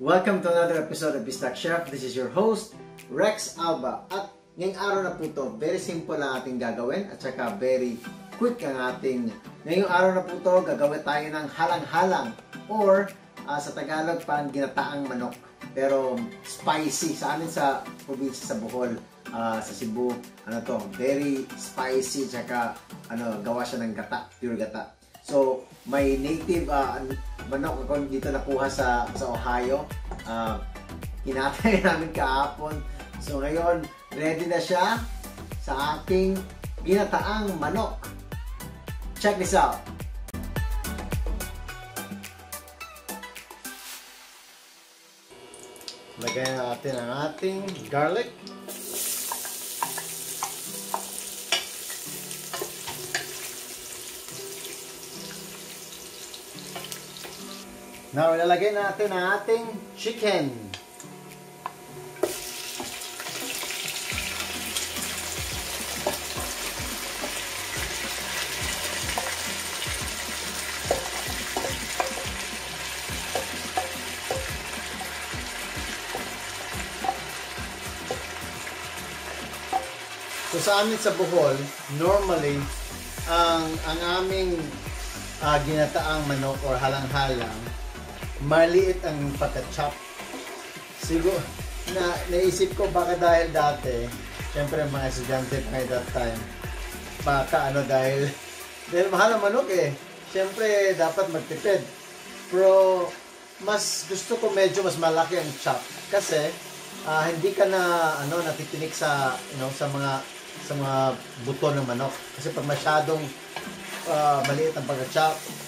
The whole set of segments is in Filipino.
Welcome to another episode of Bisdak Chef. This is your host, Rex Alba. At ngayong araw na po to, very simple ang ating gagawin at saka very quick ang ating... Ngayong araw na po to, gagawin tayo ng halang-halang or sa Tagalog pan ginataang manok. Pero spicy. Sa amin sa probinsya sa Bohol, sa Cebu, very spicy at saka gawa siya ng gata, pure gata. So, may native manok ako dito nakuha sa Ohio. Kinatay namin kahapon. So, ngayon, ready na siya sa ating ginataang manok. Check this out! Lagyan natin ang ating garlic. Now, ilalagay natin ang ating chicken. So, sa amin sa Bohol, normally, ang aming ginataang manok or halang-halang, maliit ang pagka-chop. Siguro, naisip ko baka dahil dati, syempre mga estudyante pa that time, baka dahil mahal ang manok eh. Syempre, dapat magtipid. Pero, mas gusto ko medyo mas malaki ang chop. Kasi, hindi ka na, natitinik sa mga buto ng manok. Kasi pag masyadong maliit ang pagka-chop,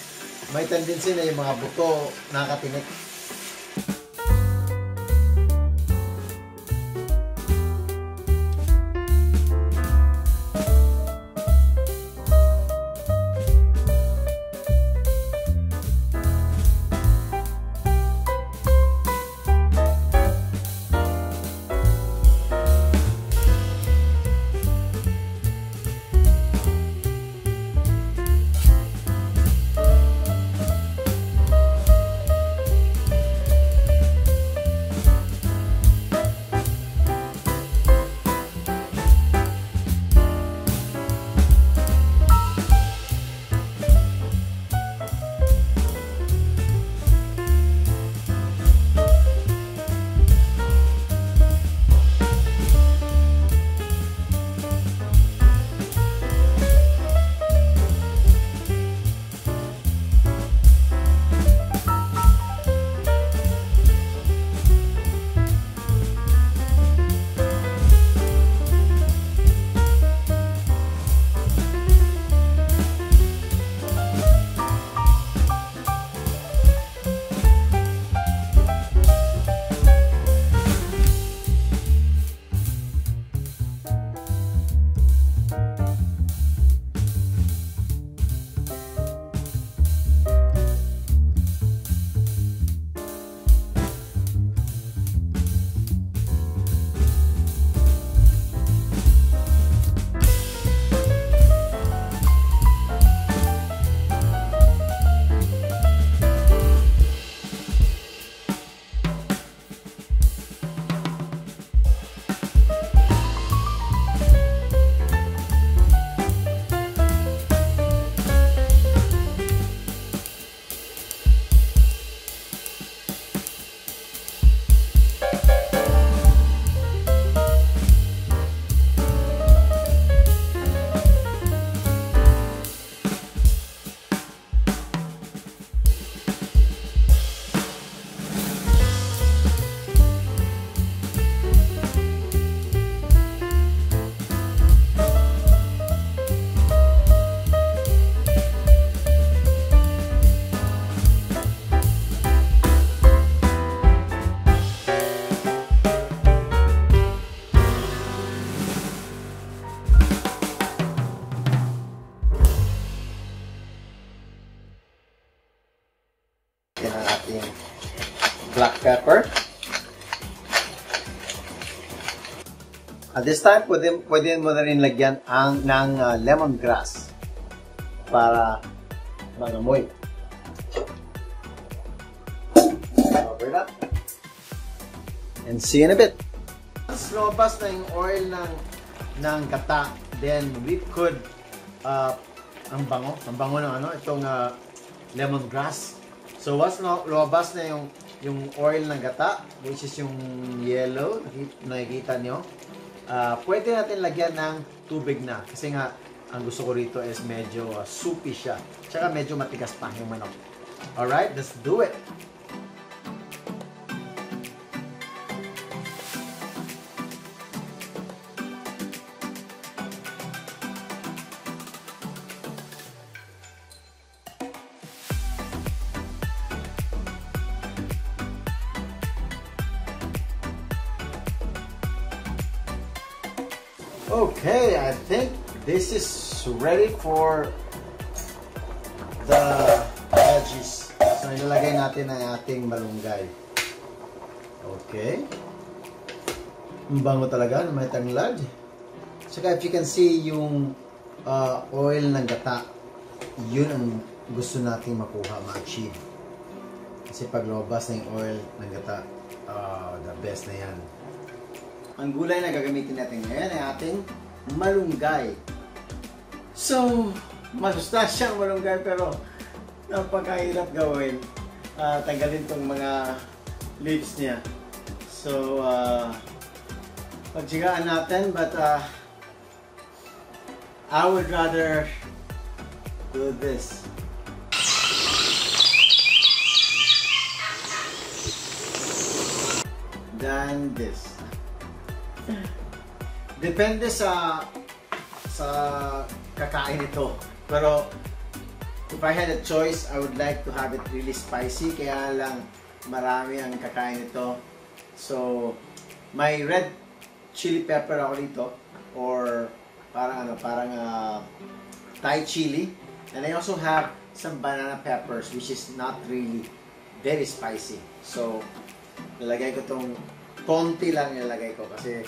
may tendency na yung mga buto nakatinik. Black pepper. At this time, pwede mo na rin lagyan ng lemongrass para mangamoy. Cover that. And see you in a bit. Once lumabas na yung oil ng gata, then we could ang bango ng itong lemongrass. So once lumabas na yung oil ng gata, which is yung yellow, nakikita nyo, pwede natin lagyan ng tubig na. Kasi nga, ang gusto ko rito is medyo soupy siya. Tsaka medyo matigas pa yung manok. Alright, let's do it! Okay, I think this is ready for the veggies. So, ilalagay natin ang ating malunggay. Okay. Ang bango talaga, may tanglad. Saka if you can see yung oil ng gata, yun ang gusto nating makuha, ma-achieve. Kasi pag lumabas na yung oil ng gata, the best na yan. Ang gulay na gagamitin natin ngayon ay ating malunggay. So, masustasyang malunggay pero napakahirap gawin. Tanggalin tong mga leaves niya. So, pagsigaan natin, but I would rather do this. Than this. Depende sa kakain ito. Pero if I had a choice, I would like to have it really spicy. Kaya lang marami ang kakain ito. So, may red chili pepper ako dito, or parang Thai chili. And I also have some banana peppers, which is not really very spicy. So, nilagay ko tong konti lang nilagay ko kasi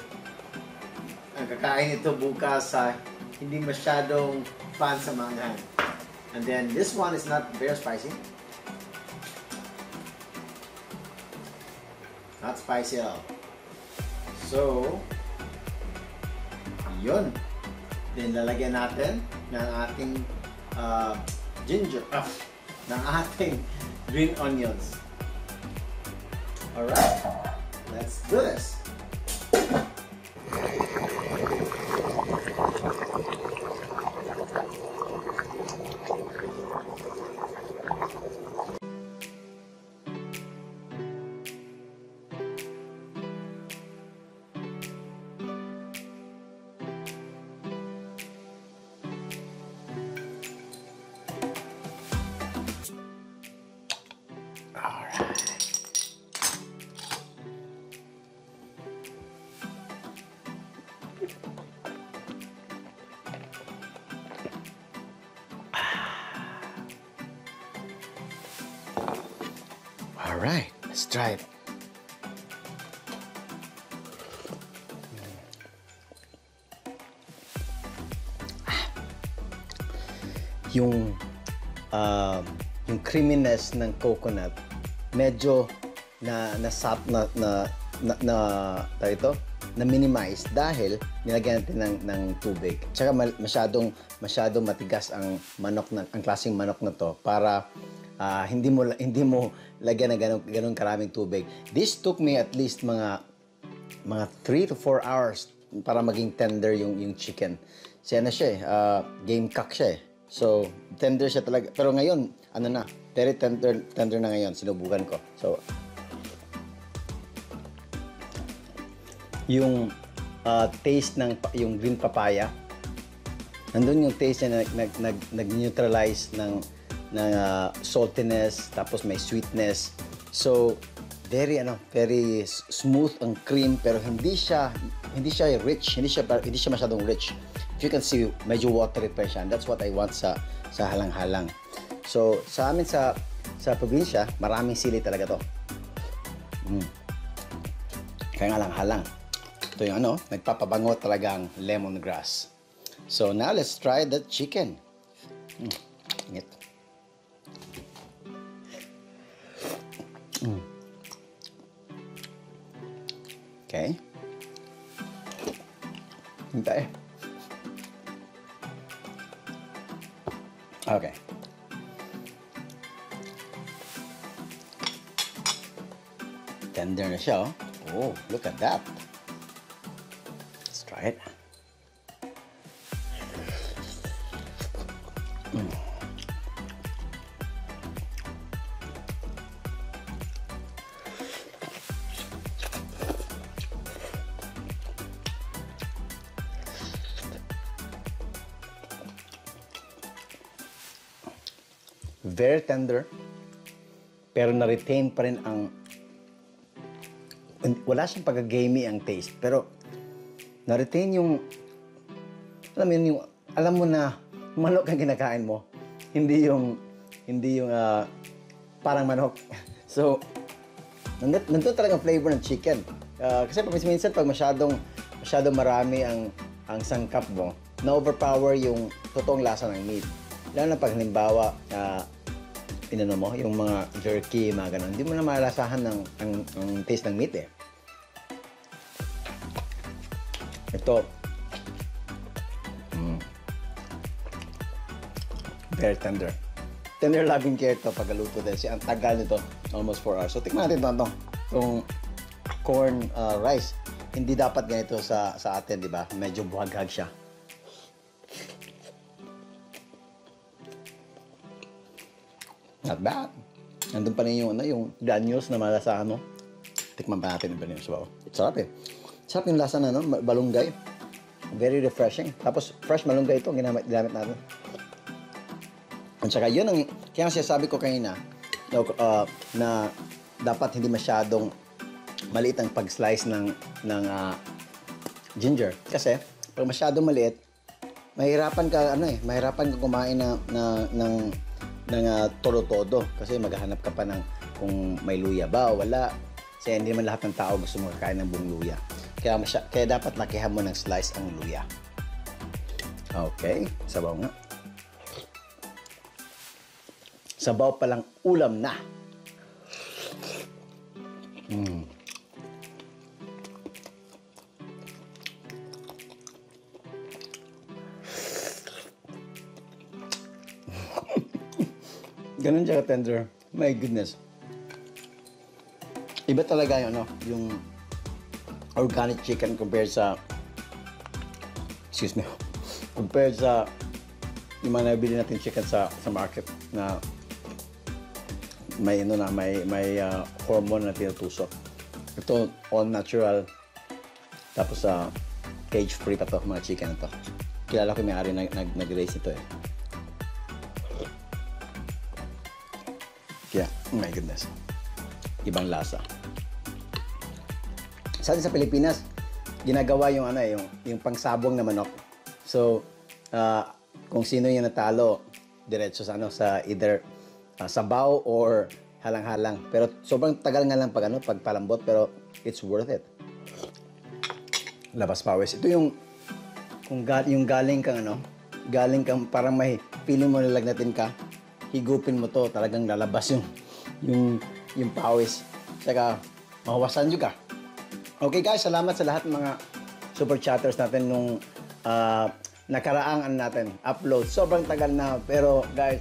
ang kakain ito bukas sa hindi masyadong fan sa manghang. And then this one is not very spicy. Not spicy at all. So, yun. Then lalagyan natin ng ating ginger, ng ating green onions. Alright, let's do this. Alright, let's try it. Yung creaminess ng coconut medyo na minimize dahil nilagyan natin ng tubig. Tsaka masyadong matigas ang manok ang klaseng manok na to para hindi mo lagyan ng ganun karaming tubig. This took me at least mga 3 to 4 hours para maging tender yung chicken. Siya na siya game cock siya. So, tender siya talaga. Pero ngayon, very tender na ngayon. Sinubukan ko. So, yung taste ng yung green papaya, nandun yung taste niya nag-neutralize ng saltiness, tapos may sweetness. So, very smooth ang cream, pero hindi siya rich, hindi siya masyadong rich. If you can see, medyo watery pa siya. And that's what I want sa Halang Halang. So, sa amin sa probinsya, maraming sili talaga to. Kaya Halang Halang. Ito yung nagpapabango talaga ang lemongrass. So, now let's try the chicken. Ingit. Okay. Hintay. Okay. Tender na siya, oh. Oh, look at that. Let's try it. Very tender, pero na-retain pa rin ang, wala siyang pagka-gamey ang taste, pero na-retain yung, alam mo na manok ang kinakain mo, hindi yung parang manok. So, nandun talagang flavor ng chicken. Kasi minsan pag masyadong marami ang sangkap mo, na-overpower yung totoong lasa ng meat. Lalo na pag halimbawa, pinano mo, yung mga jerky, mga ganun, hindi mo na malasahan ang taste ng meat eh. Ito, very tender. Tender loving care ito pagkaluto din. Ang tagal nito, almost 4 hours. So, tikman natin ito. Itong corn rice. Hindi dapat ganito sa atin, di ba? Medyo buhaghag siya. Not bad. Nandun pa rin yung granules na malasahan mo. Tikman pa natin yung sabaw. Sarap eh. Sarap yung lasa na, malunggay. Very refreshing. Tapos, fresh malunggay ito, ginamit natin. At saka, yun ang, kaya sinasabi ko kanina, na dapat hindi masyadong maliit ang pag-slice ng ginger. Kasi, pag masyadong maliit, mahirapan ka kumain ng todo-todo. Kasi maghahanap ka pa ng kung may luya ba o wala. Kasi hindi naman lahat ng tao gusto makakain ng buong luya. Kaya dapat lakihan mo ng slice ang luya. Okay, sabaw nga. Sabaw palang ulam na. Ganun siya ka-tender. My goodness. Iba talaga yung organic chicken compared sa compared sa yung mga nabili natin chicken sa market na may hormone na tinutusok. Ito all natural. Tapos cage free pa to mga chicken na to. Kilala ko yung may-ari nag-raise ito eh. Yeah, oh my goodness. Ibang lasa. Sa Pilipinas, ginagawa yung yung pangsabong na manok. So, kung sino yung natalo, diretso sa either sabaw or halang-halang. Pero sobrang tagal nga lang pag palambot, pero it's worth it. Labas pawis. Ito yung galing kang parang may feeling mo nilagnatin ka. Higupin mo to, talagang lalabas yung pawis. Saka, mahawasan nyo ka. Okay guys, salamat sa lahat ng mga super chatters natin nung nakaraang natin upload. Sobrang tagal na, pero guys,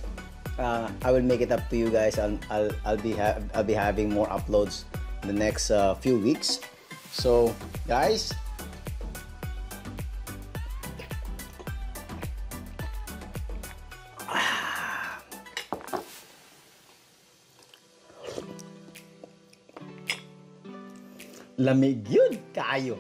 I will make it up to you guys. I'll be having more uploads in the next few weeks. So, guys, lamig yun kayo.